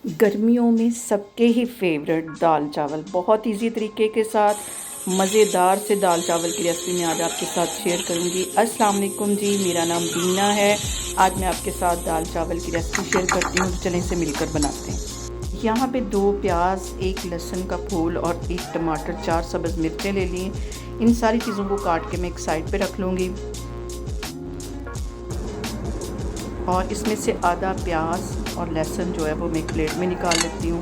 गर्मियों में सबके ही फेवरेट दाल चावल बहुत इजी तरीके के साथ मज़ेदार से दाल चावल की रेसिपी मैं आज आपके साथ शेयर करूंगी। अस्सलाम वालेकुम जी, मेरा नाम बीना है। आज मैं आपके साथ दाल चावल की रेसिपी शेयर करती हूँ, तो चलें इसे मिलकर बनाते हैं। यहाँ पे 2 प्याज, 1 लहसुन का फूल और 1 टमाटर, 4 सब्ज़ मिर्चें ले ली। इन सारी चीज़ों को काट के मैं एक साइड पे रख लूँगी और इसमें से आधा प्याज और लहसुन जो है वो मैं एक प्लेट में निकाल लेती हूँ।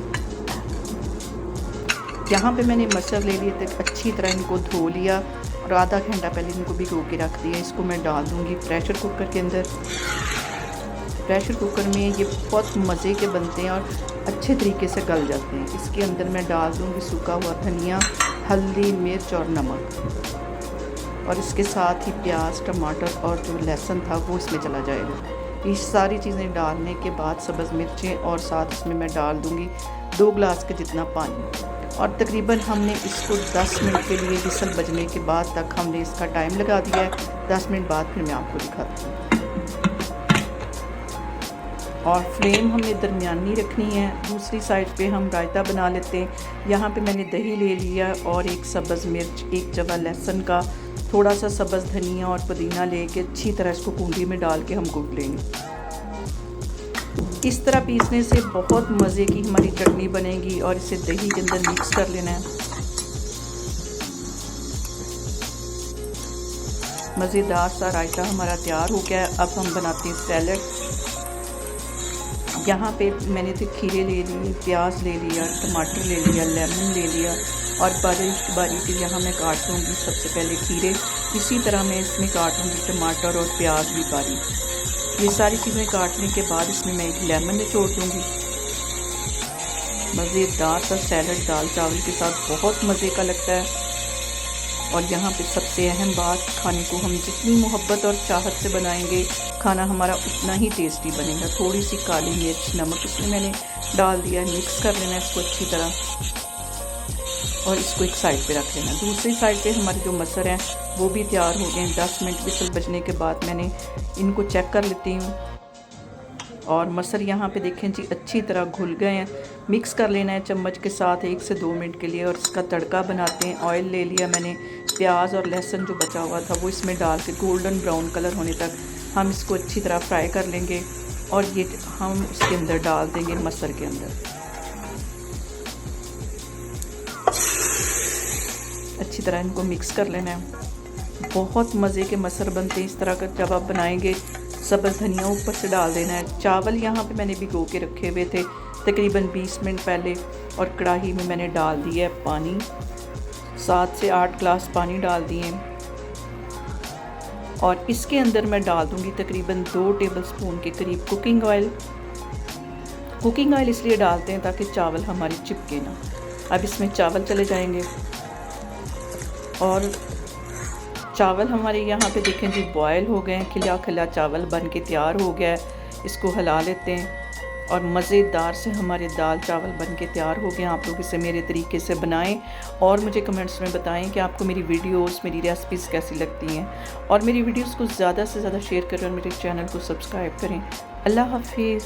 यहाँ पे मैंने मटर ले लिए थे, अच्छी तरह इनको धो लिया और आधा घंटा पहले इनको भिगो के रख दिया। इसको मैं डाल दूँगी प्रेशर कुकर के अंदर। प्रेशर कुकर में ये बहुत मज़े के बनते हैं और अच्छे तरीके से गल जाते हैं। इसके अंदर मैं डाल दूँगी सूखा हुआ धनिया, हल्दी, मिर्च और नमक, और इसके साथ ही प्याज, टमाटर और जो लहसुन था वो इसमें चला जाएगा। ये सारी चीज़ें डालने के बाद सब्ज़ मिर्चें और साथ इसमें मैं डाल दूँगी 2 गिलास के जितना पानी, और तकरीबन हमने इसको 10 मिनट के लिए विसल बजने के बाद तक हमने इसका टाइम लगा दिया है। 10 मिनट बाद फिर मैं आपको दिखाती हूँ। और फ्लेम हमने दरमियानी रखनी है। दूसरी साइड पे हम रायता बना लेते हैं। यहाँ पे मैंने दही ले लिया और 1 सब्ज़ मिर्च, 1 जवा लहसुन का, थोड़ा सा सब्ज़ धनिया और पुदीना लेके अच्छी तरह इसको कूंडी में डाल के हम कूट लेंगे। इस तरह पीसने से बहुत मज़े की हमारी चटनी बनेगी और इसे दही के अंदर मिक्स कर लेना है। मज़ेदार सा रायता हमारा तैयार हो गया है। अब हम बनाते हैं सैलड। यहाँ पे मैंने तो खीरे ले लिए, प्याज ले लिया, टमाटर ले लिया, लेमन ले लिया और बारीक बारीक यहाँ मैं काट दूँगी सबसे पहले खीरे। इसी तरह मैं इसमें काटूँगी टमाटर और प्याज भी बारीक। ये सारी चीज़ें काटने के बाद इसमें मैं एक लेमन निचोड़ दूँगी। मज़ेदार सा सैलड दाल चावल के साथ बहुत मज़े का लगता है। और यहाँ पे सबसे अहम बात, खाने को हम जितनी मोहब्बत और चाहत से बनाएंगे, खाना हमारा उतना ही टेस्टी बनेगा। थोड़ी सी काली मिर्च, नमक इसमें मैंने डाल दिया। मिक्स कर लेना इसको अच्छी तरह और इसको एक साइड पे रख लेना। दूसरी साइड पे हमारे जो मटर हैं वो भी तैयार हो गए हैं। 10 मिनट विसल बजने के बाद मैंने इनको चेक कर लेती हूँ और मटर यहाँ पे देखें जी अच्छी तरह घुल गए हैं। मिक्स कर लेना है चम्मच के साथ 1 से 2 मिनट के लिए और इसका तड़का बनाते हैं। ऑयल ले लिया मैंने, प्याज और लहसुन जो बचा हुआ था वो इसमें डाल के गोल्डन ब्राउन कलर होने तक हम इसको अच्छी तरह फ्राई कर लेंगे और ये हम उसके अंदर डाल देंगे मटर के अंदर। अच्छी तरह इनको मिक्स कर लेना है। बहुत मज़े के मटर बनते हैं इस तरह का जब आप बनाएंगे। सब्ज़ धनिया ऊपर से डाल देना है। चावल यहाँ पे मैंने भिगो के रखे हुए थे तकरीबन 20 मिनट पहले, और कढ़ाई में मैंने डाल दिया है पानी। 7 से 8 गिलास पानी डाल दिए और इसके अंदर मैं डाल दूँगी तकरीबन 2 टेबलस्पून के करीब कुकिंग ऑयल। कुकिंग ऑयल इसलिए डालते हैं ताकि चावल हमारे चिपके ना। अब इसमें चावल चले जाएंगे और चावल हमारे यहाँ पे देखें जी बॉयल हो गए हैं। खिला खिला चावल बन के तैयार हो गया है। इसको हिला लेते हैं और मज़ेदार से हमारे दाल चावल बन के तैयार हो गए हैं। आप लोग इसे मेरे तरीके से बनाएं और मुझे कमेंट्स में बताएं कि आपको मेरी वीडियोस, मेरी रेसिपीज़ कैसी लगती हैं। और मेरी वीडियोस को ज़्यादा से ज़्यादा शेयर करें और मेरे चैनल को सब्सक्राइब करें। अल्लाह हाफिज़।